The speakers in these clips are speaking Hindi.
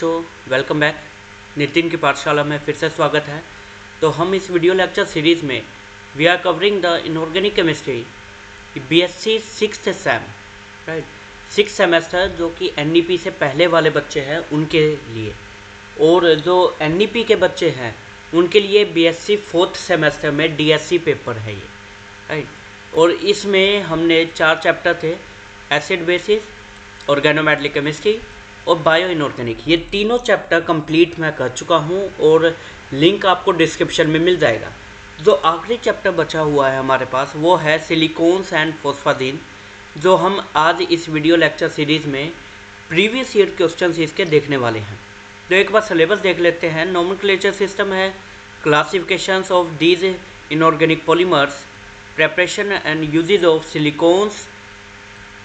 बच्चों, वेलकम बैक। नितिन की पाठशाला में फिर से स्वागत है। तो हम इस वीडियो लेक्चर सीरीज़ में we are covering the inorganic chemistry BSc 6th sem, right, 6th semester, जो कि एनईपी से पहले वाले बच्चे हैं उनके लिए, और जो एनईपी के बच्चे हैं उनके लिए बीएससी 4th सेमेस्टर में डीएससी पेपर है ये, राइट। और इसमें हमने 4 चैप्टर थे, एसिड बेसिस, ऑर्गेनोमेटेलिक केमिस्ट्री और बायो इनऑर्गेनिक। ये तीनों चैप्टर कंप्लीट मैं कर चुका हूँ और लिंक आपको डिस्क्रिप्शन में मिल जाएगा। जो आखिरी चैप्टर बचा हुआ है हमारे पास वो है सिलिकॉन्स एंड फॉस्फादीन, जो हम आज इस वीडियो लेक्चर सीरीज़ में प्रीवियस ईयर क्वेश्चंस इसके देखने वाले हैं। तो एक बार सिलेबस देख लेते हैं। नोमेनक्लेचर सिस्टम है, classifications of these inorganic polymers, preparation and uses of silicones,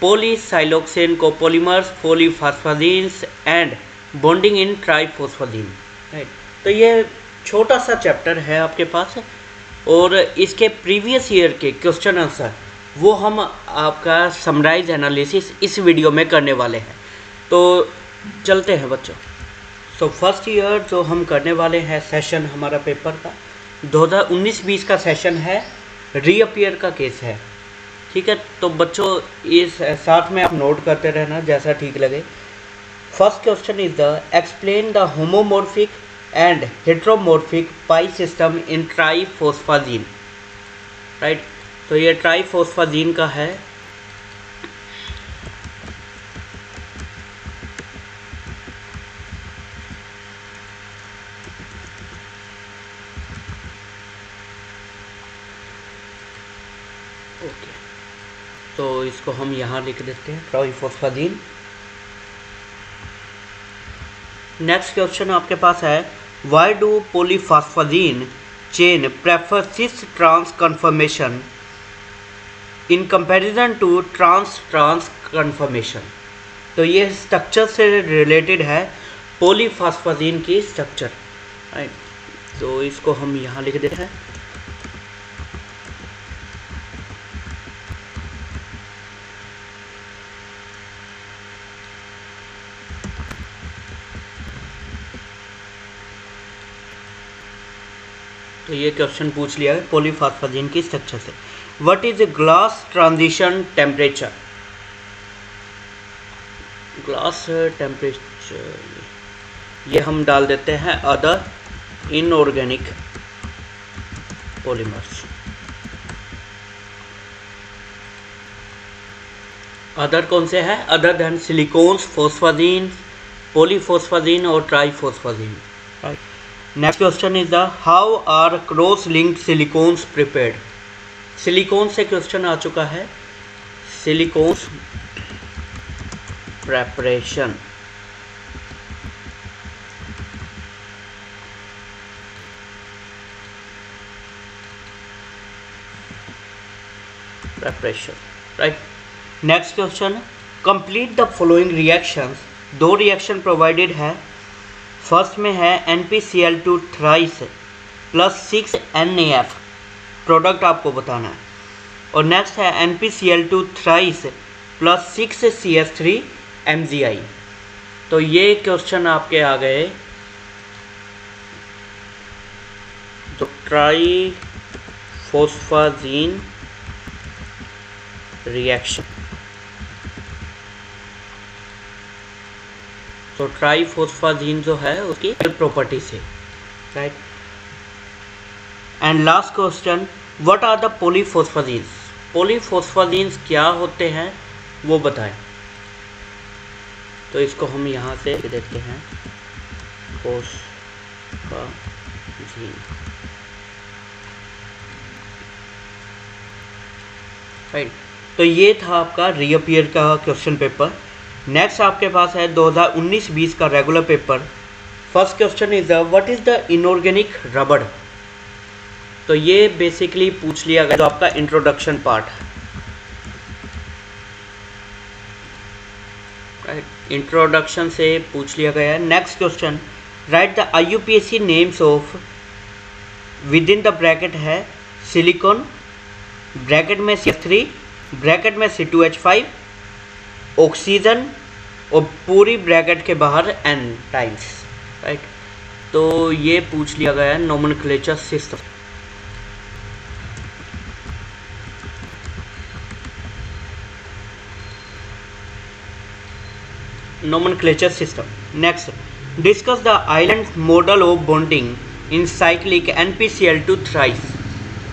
polysiloxane copolymers, polyphosphazenes and bonding in triphosphazene, right. तो ये छोटा सा चैप्टर है आपके पास, और इसके प्रीवियस ईयर के क्वेश्चन आंसर वो हम आपका समराइज एनालिसिस इस वीडियो में करने वाले हैं। तो चलते हैं बच्चों। सो फर्स्ट ईयर जो हम करने वाले हैं सेशन हमारा पेपर का 2019-20 का सेशन है, रीअपियर का केस है, ठीक है। तो बच्चों इस साथ में आप नोट करते रहना जैसा ठीक लगे। First question is the explain the homomorphic and heteromorphic pi system in triphosphazene, right. तो ये ट्राइफॉस्फादीन का है। ओके, तो इसको हम यहाँ लिख देते हैं, ट्राइफॉस्फादीन। नेक्स्ट क्वेश्चन आपके पास है, why do polyphosphazene chain prefer cis trans conformation in comparison to trans trans conformation. तो ये स्ट्रक्चर से रिलेटेड है, पॉलीफॉस्फादीन की स्ट्रक्चर, राइट। तो इसको हम यहाँ लिख देते हैं। तो ये क्वेश्चन पूछ लिया है पॉलीफॉस्फादीन की स्ट्रक्चर से। What is glass transition temperature? Glass temperature ये हम डाल देते हैं अदर इनऑर्गेनिक पॉलीमर्स। अदर कौन से हैं? Other than silicones, phosphazene, polyphosphazene और triphosphazene, right. Next question is the how are cross linked silicones prepared. Silicon से क्वेश्चन आ चुका है, silicones preparation. Right. Next question, complete the following reactions. 2 reaction provided है। फर्स्ट में है NpCl2 thrice plus 6 NaF, product आपको बताना है। और नेक्स्ट है NpCl2 thrice plus 6 CH3 MgI। तो ये क्वेश्चन आपके आ गए। तो ट्राइफॉस्फादीन रिएक्शन, तो ट्राइफॉस्फादीन जो है उसकी प्रॉपर्टी से, right. And last question, what are the polyphosphazenes. Polyphosphazenes क्या होते हैं वो बताएं। तो इसको हम यहाँ से देखते हैं, फॉस्फादीन, राइट। तो ये था आपका रीअपियर का क्वेश्चन पेपर। नेक्स्ट आपके पास है 2019-20 का regular paper. First question is what is the inorganic रबड़। तो ये बेसिकली पूछ लिया गया, जो आपका इंट्रोडक्शन पार्ट है, राइट। इंट्रोडक्शन से पूछ लिया गया है। Next question, right the IUPAC names of, with in the bracket है सिलिकॉन, ब्रैकेट में CH3, ब्रैकेट में C2H5, ऑक्सीजन, और पूरी ब्रैकेट के बाहर n टाइम्स, राइट। तो ये पूछ लिया गया है nomenclature system. nomenclature system. Next, discuss the island model of bonding in cyclic NPCl2 thrice.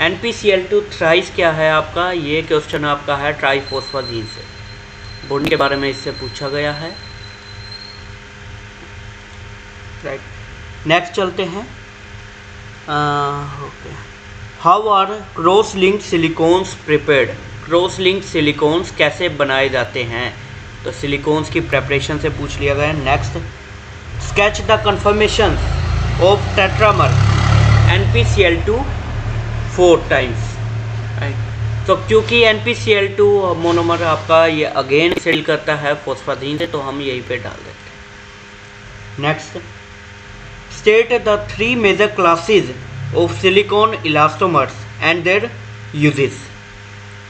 NPCl2 thrice क्या है आपका? ये क्वेश्चन आपका है ट्राइफॉस्फाजीन से, बॉन्डिंग के बारे में इससे पूछा गया है, राइट। नेक्स्ट चलते हैं। Okay, how are cross linked silicones prepared? Cross linked silicones कैसे बनाए जाते हैं? तो सिलिकॉन्स की प्रेपरेशन से पूछ लिया गया है। Next, sketch the confirmation of tetramer NPCl2 4 times, right. तो क्योंकि NPCl2 मोनोमर आपका ये अगेन सेल करता है फॉस्फाजीन से, तो हम यहीं पे डाल देते हैं। Next, state the 3 major classes of silicone elastomers and their uses.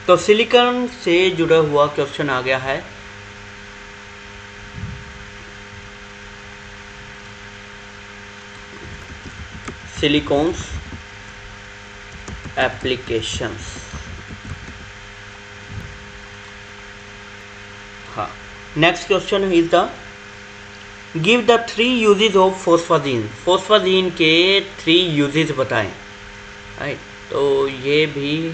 तो सिलिकॉन से जुड़ा हुआ क्वेश्चन आ गया है। सिलिकॉन्स एप्लीकेशंस, हाँ। Next question is the give the 3 uses of phosphazene. Phosphazene के 3 यूजेस बताएं, राइट। तो ये भी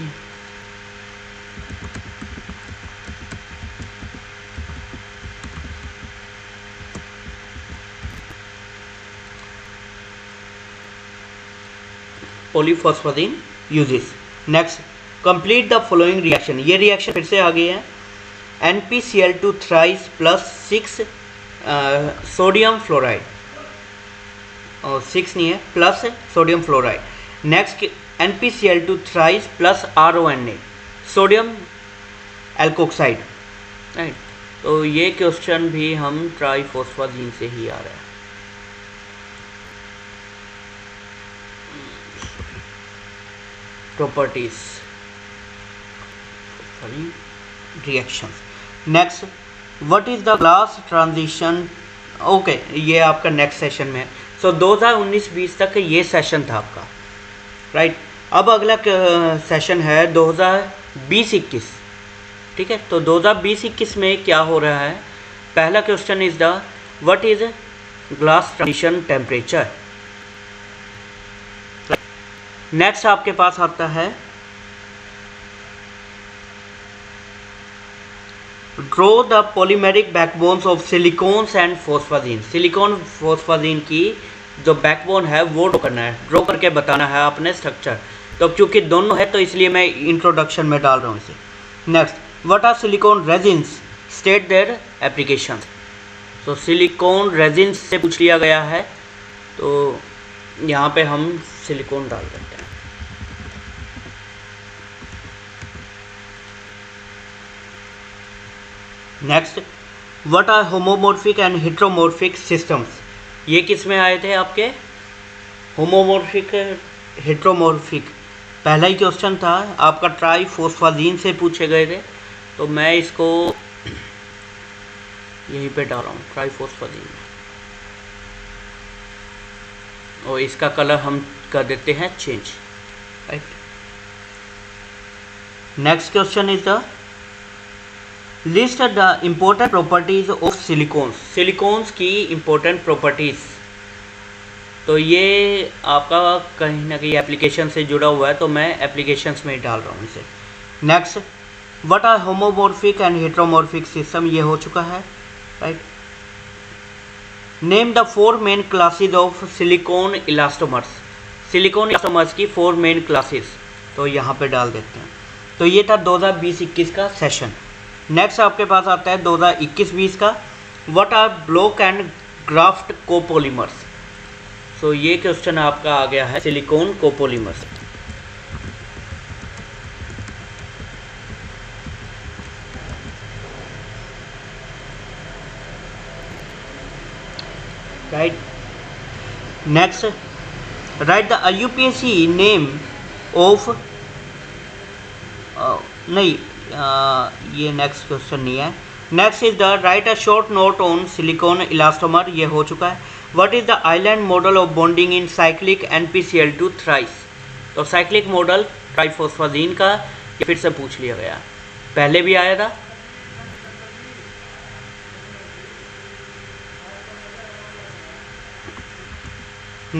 polyphosphazene uses. Next, complete the following reaction. ये रिएक्शन फिर से आ गई है, NPCl2 thrice plus 6 sodium fluoride, और 6 नहीं है, plus sodium fluoride. Next, NPCl2 thrice plus RONA sodium alkoxide, right. तो ये क्वेश्चन भी हम ट्राइफॉस्फाजीन से ही आ रहा है। Properties reactions. Next, what is the glass transition? Okay, ये आपका नेक्स्ट सेशन में है। सो 2019-20 तक ये सेशन था आपका, राइट। अब अगला सेशन है 2020-21, ठीक है। तो 2020-21 में क्या हो रहा है? पहला question is the what is glass transition temperature. Next आपके पास आता है draw the polymeric backbones of silicones and phosphazene. Silicone phosphazene की जो बैकबोन है वो ड्रॉ करना है, ड्रॉ करके बताना है अपने स्ट्रक्चर। तो क्योंकि दोनों है तो इसलिए मैं इंट्रोडक्शन में डाल रहा हूँ इसे। Next, what are silicone resins, state their application. तो सिलिकॉन रेजिन्स से पूछ लिया गया है, तो यहाँ पे हम सिलिकॉन डाल देते हैं। Next, what are homomorphic and heteromorphic systems. ये किस में आए थे आपके? होमोमॉर्फिक, हेट्रोमॉर्फिक पहला ही क्वेश्चन था आपका, ट्राइफॉस्फाजीन से पूछे गए थे। तो मैं इसको यहीं पे डाल रहा हूँ ट्राइफॉस्फाजीन, और इसका कलर हम कर देते हैं change, right. Next question is the list the important properties of silicones. Silicones की इम्पोर्टेंट प्रॉपर्टीज, तो ये आपका कहीं ना कहीं एप्लीकेशन से जुड़ा हुआ है, तो मैं एप्लीकेशंस में ही डाल रहा हूँ इसे। Next, what are homomorphic and heteromorphic system, ये हो चुका है, right. Name the 4 main classes of silicone elastomers. Silicone elastomers की 4 मेन क्लासेस, तो यहाँ पे डाल देते हैं। तो ये था 2020-21 का सेशन। नेक्स्ट आपके पास आता है 2021-20 का, what are block and graft copolymers. तो ये क्वेश्चन आपका आ गया है silicone copolymers. Right. Next, write the IUPAC name of, नहीं ये नेक्स्ट क्वेश्चन नहीं है। Next is the write a short note on silicone elastomer, ये हो चुका है। What is the island model of bonding in cyclic NPCl2 thrice, तो साइक्लिक मॉडल ट्राइफॉस्फाजीन का ये फिर से पूछ लिया गया, पहले भी आया था।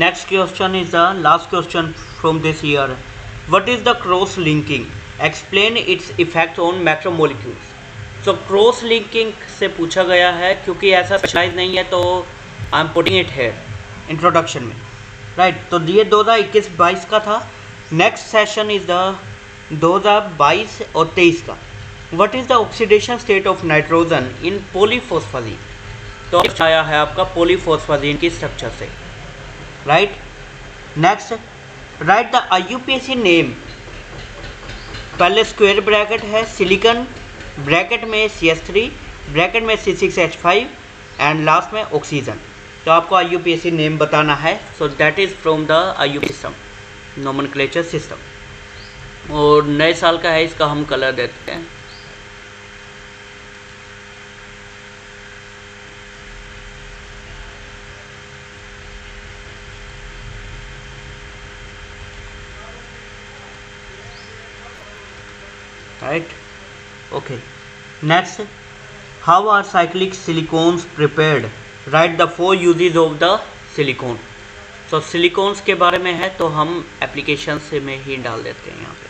Next question is the last question from this year. What is the cross linking? Explain its effect on macromolecules. So cross linking से पूछा गया है, क्योंकि ऐसा स्पेशलाइज नहीं है तो I am putting it here introduction में, राइट। तो ये 2021-22 का था। नेक्स्ट सेशन इज द 2022 और 23 का। What is the oxidation state of nitrogen in polyphosphazene, तो आया है आपका पॉलीफॉस्फाजीन की स्ट्रक्चर से, right. Next write the IUPAC name, पहले स्क्वायर ब्रैकेट है सिलिकॉन, ब्रैकेट में CH3, ब्रैकेट में C6H5 एंड लास्ट में ऑक्सीजन, तो आपको IUPAC नेम बताना है। So that is from the IUPAC system, nomenclature system. और नए साल का है, इसका हम कलर देते हैं। Right, okay. Next, how are cyclic silicones prepared? Write the 4 uses of the silicone. तो सिलिकॉन्स के बारे में है, तो हम एप्लीकेशन से में ही डाल देते हैं यहाँ पे।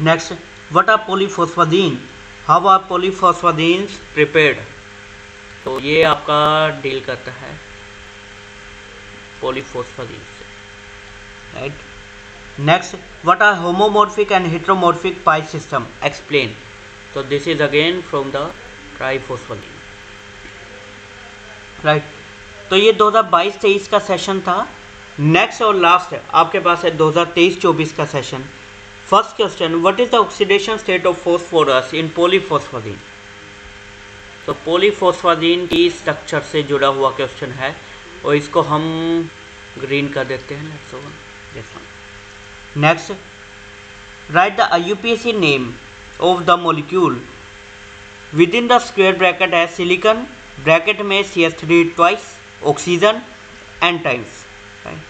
Next, what are polyphosphazene, how are polyphosphazenes prepared, तो ये आपका डील करता है पॉलीफॉस्फाजीन से, right. Next, what are homomorphic and heteromorphic pi system? Explain. So this is again from the triphosphaline. Right. तो ये 2022-23 का सेशन था। नेक्स्ट और लास्ट आपके पास है 2023-24 का session. First question, what is the oxidation state of phosphorus in polyphosphazene, तो पॉलीफॉस्फाजीन की स्ट्रक्चर से जुड़ा हुआ क्वेश्चन है, और इसको हम ग्रीन कर देते हैं। Let's oven this one. Next, write the IUPAC name of the molecule within the square bracket as silicon, bracket में CH3 twice, oxygen n times, right?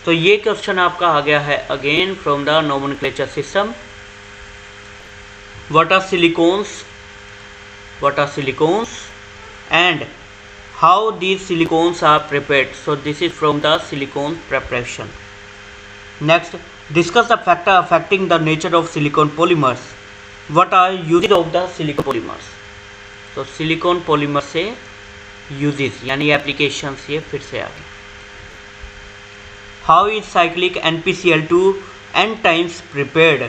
तो ये क्वेश्चन आपका आ गया है again from the nomenclature system. What are silicones? What are silicones? And how these silicones are prepared? So this is from the silicone preparation. Next, discuss the factor affecting the nature of silicon polymers. What are uses of the silicon polymers? तो सिलिकॉन पॉलीमर से यूजेस यानी एप्लीकेशंस ये फिर से आ गए। How is cyclic NPCl2 n times prepared?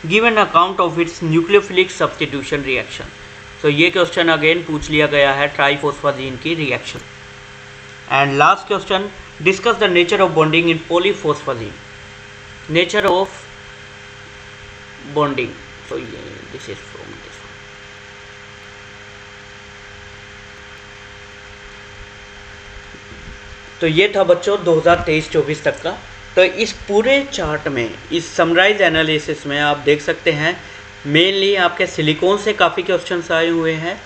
Give an account of its nucleophilic substitution reaction. तो ये क्वेश्चन अगेन पूछ लिया गया है ट्राइफॉस्फाजीन की reaction. And last question, discuss the nature of bonding in polyphosphazene, nature of bonding, so this is from this one. तो ये था बच्चों 2023-24 तक का। तो इस पूरे चार्ट में, इस समराइज एनालिसिस में आप देख सकते हैं मेनली आपके सिलिकॉन से काफ़ी क्वेश्चंस आए हुए हैं,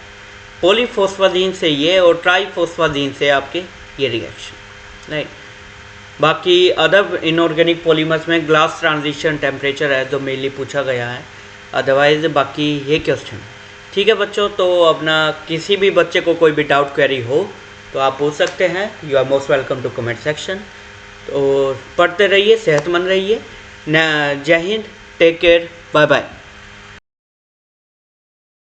पॉलीफॉस्फाजीन से ये, और ट्राइफॉस्फाजीन से आपके ये रिएक्शन, राइट। बाकी अदर इनऑर्गेनिक पॉलीमर्स में ग्लास ट्रांजिशन टेम्परेचर है जो मेनली पूछा गया है, अदरवाइज बाकी ये क्वेश्चन। ठीक है बच्चों, तो अपना किसी भी बच्चे को कोई भी डाउट क्वेरी हो तो आप पूछ सकते हैं। You are most welcome to comment section. तो पढ़ते रहिए, सेहतमंद रहिए। जय Hind, take care, bye bye.